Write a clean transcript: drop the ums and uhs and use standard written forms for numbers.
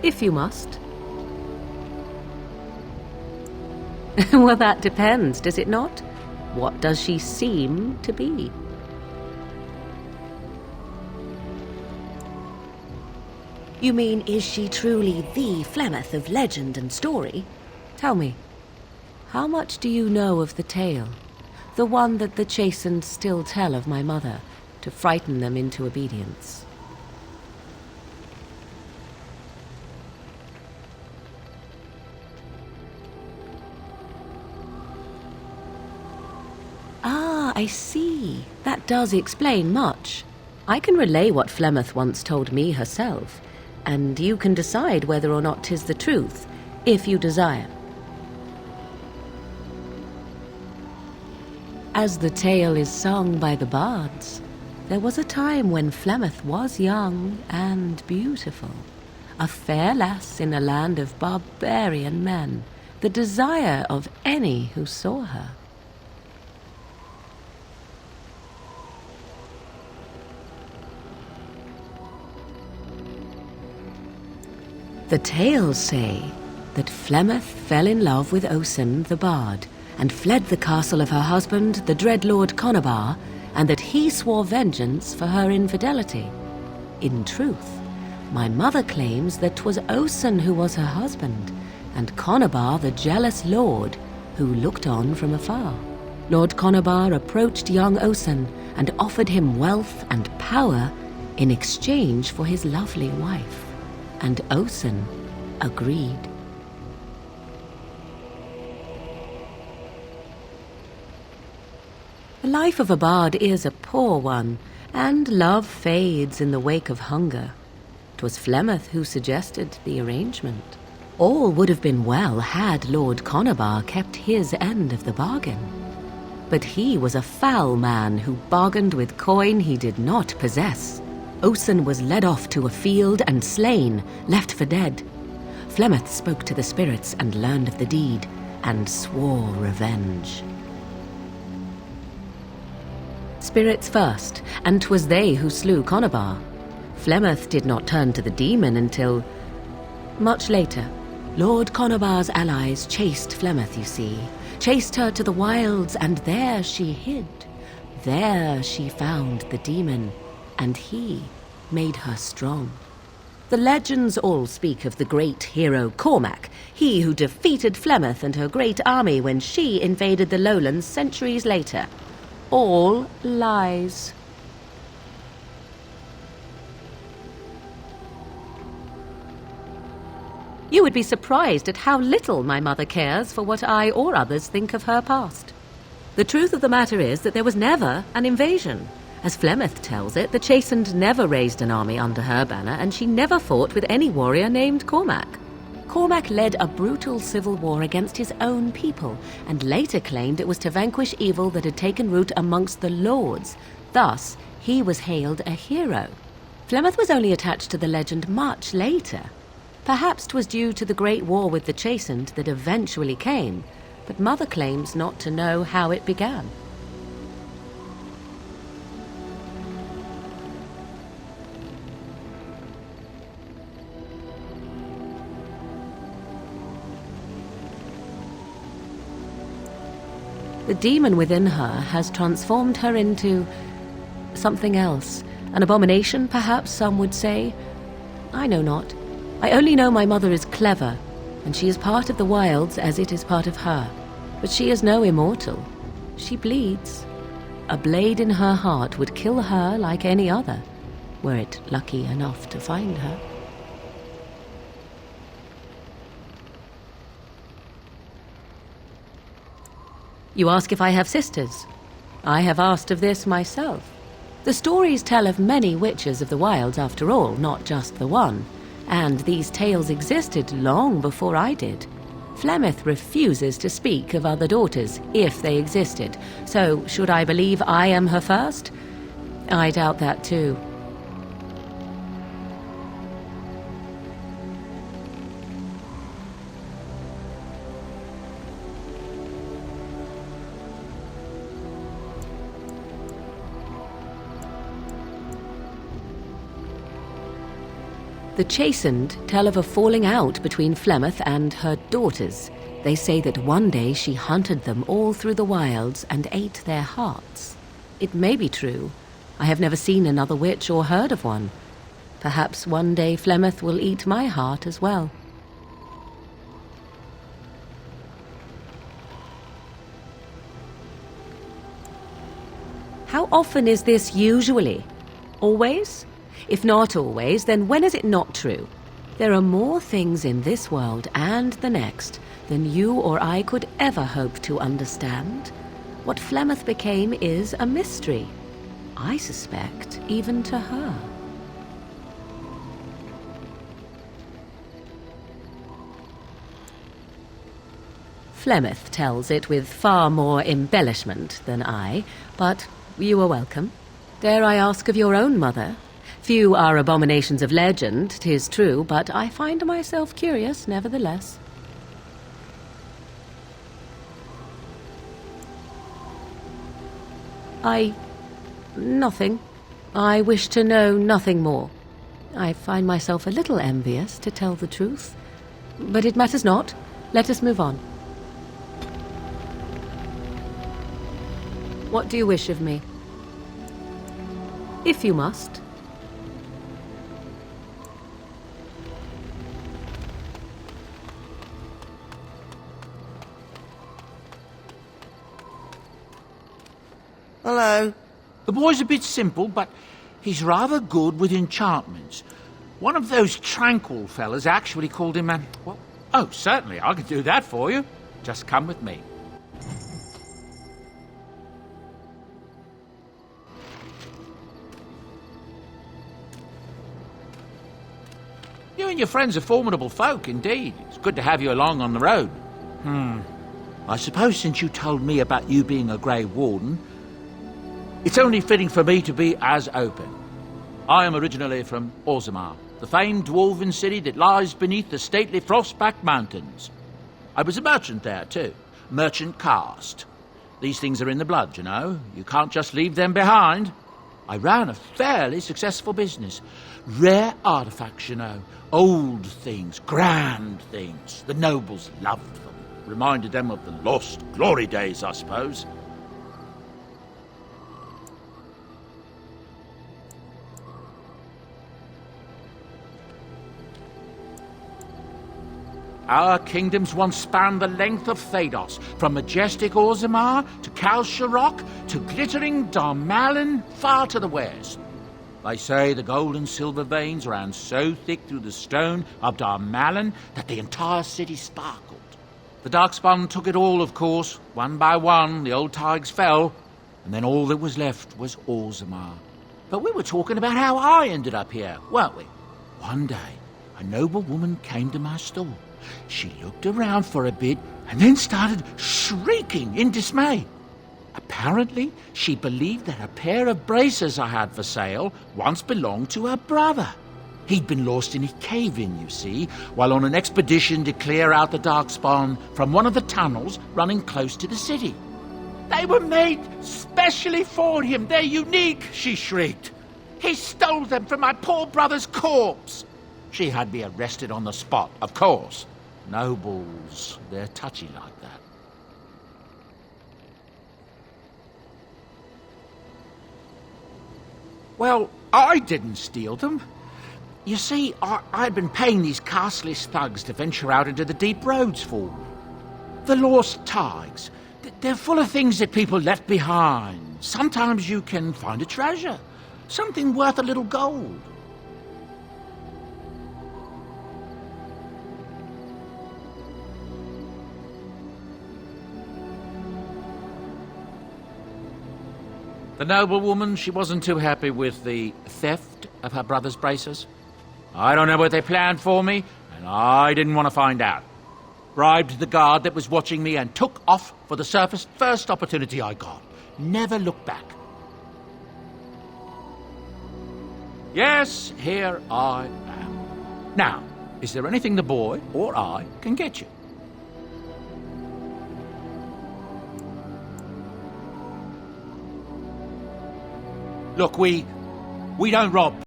if you must. Well, that depends, does it not? What does she seem to be? You mean, is she truly the Flemeth of legend and story? Tell me, how much do you know of the tale? The one that the chastened still tell of my mother, to frighten them into obedience. Ah, I see. That does explain much. I can relay what Flemeth once told me herself, and you can decide whether or not 'tis the truth, if you desire. As the tale is sung by the bards, there was a time when Flemeth was young and beautiful, a fair lass in a land of barbarian men, the desire of any who saw her. The tales say that Flemeth fell in love with Osen the bard, and fled the castle of her husband, the dread Lord Conabar, and that he swore vengeance for her infidelity. In truth, my mother claims that 'twas Osen who was her husband, and Conabar the jealous lord, who looked on from afar. Lord Conabar approached young Osen and offered him wealth and power in exchange for his lovely wife, and Osen agreed. The life of a bard is a poor one, and love fades in the wake of hunger. 'Twas Flemeth who suggested the arrangement. All would have been well had Lord Conabar kept his end of the bargain. But he was a foul man who bargained with coin he did not possess. Osen was led off to a field and slain, left for dead. Flemeth spoke to the spirits and learned of the deed, and swore revenge. Spirits first, and 'twas they who slew Conabar. Flemeth did not turn to the demon until much later. Lord Conabar's allies chased Flemeth, you see, chased her to the wilds, and there she hid. There she found the demon, and he made her strong. The legends all speak of the great hero Cormac, he who defeated Flemeth and her great army when she invaded the lowlands centuries later. All lies. You would be surprised at how little my mother cares for what I or others think of her past. The truth of the matter is that there was never an invasion. As Flemeth tells it, the Chastened never raised an army under her banner, and she never fought with any warrior named Cormac. Cormac led a brutal civil war against his own people, and later claimed it was to vanquish evil that had taken root amongst the lords. Thus, he was hailed a hero. Flemeth was only attached to the legend much later. Perhaps 'twas due to the great war with the Chastened that eventually came, but Mother claims not to know how it began. The demon within her has transformed her into something else. An abomination, perhaps some would say. I know not. I only know my mother is clever, and she is part of the wilds as it is part of her. But she is no immortal. She bleeds. A blade in her heart would kill her like any other, were it lucky enough to find her. You ask if I have sisters. I have asked of this myself. The stories tell of many witches of the wilds after all, not just the one. And these tales existed long before I did. Flemeth refuses to speak of other daughters, if they existed. So, should I believe I am her first? I doubt that too. The Chastened tell of a falling out between Flemeth and her daughters. They say that one day she hunted them all through the wilds and ate their hearts. It may be true. I have never seen another witch or heard of one. Perhaps one day Flemeth will eat my heart as well. How often is this usually? Always? If not always, then when is it not true? There are more things in this world and the next than you or I could ever hope to understand. What Flemeth became is a mystery. I suspect even to her. Flemeth tells it with far more embellishment than I, but you are welcome. Dare I ask of your own mother? Few are abominations of legend, 'tis true, but I find myself curious nevertheless. Nothing. I wish to know nothing more. I find myself a little envious, to tell the truth. But it matters not. Let us move on. What do you wish of me? If you must. Hello. The boy's a bit simple, but he's rather good with enchantments. One of those tranquil fellas actually called him an... Well, oh, certainly, I can do that for you. Just come with me. You and your friends are formidable folk, indeed. It's good to have you along on the road. I suppose since you told me about you being a Grey Warden, it's only fitting for me to be as open. I am originally from Orzammar, the famed dwarven city that lies beneath the stately Frostback Mountains. I was a merchant there, too. Merchant caste. These things are in the blood, you know. You can't just leave them behind. I ran a fairly successful business. Rare artifacts, you know. Old things, grand things. The nobles loved them. Reminded them of the lost glory days, I suppose. Our kingdoms once spanned the length of Thados, from majestic Orzammar to Kal Sharok to glittering Darmalin far to the west. They say the gold and silver veins ran so thick through the stone of Darmalin that the entire city sparkled. The Darkspawn took it all, of course. One by one, the old Tigers fell, and then all that was left was Orzammar. But we were talking about how I ended up here, weren't we? One day, a noble woman came to my stall. She looked around for a bit and then started shrieking in dismay. Apparently, she believed that a pair of braces I had for sale once belonged to her brother. He'd been lost in a cave-in, you see, while on an expedition to clear out the Darkspawn from one of the tunnels running close to the city. They were made specially for him. They're unique, she shrieked. He stole them from my poor brother's corpse. She had me arrested on the spot, of course. Nobles, they're touchy like that. Well, I didn't steal them. You see, I'd been paying these castless thugs to venture out into the deep roads for me. The lost tigers. They're full of things that people left behind. Sometimes you can find a treasure. Something worth a little gold. The noblewoman, she wasn't too happy with the theft of her brother's braces. I don't know what they planned for me, and I didn't want to find out. Bribed the guard that was watching me and took off for the surface first opportunity I got. Never looked back. Yes, here I am. Now, is there anything the boy or I can get you? Look, we don't rob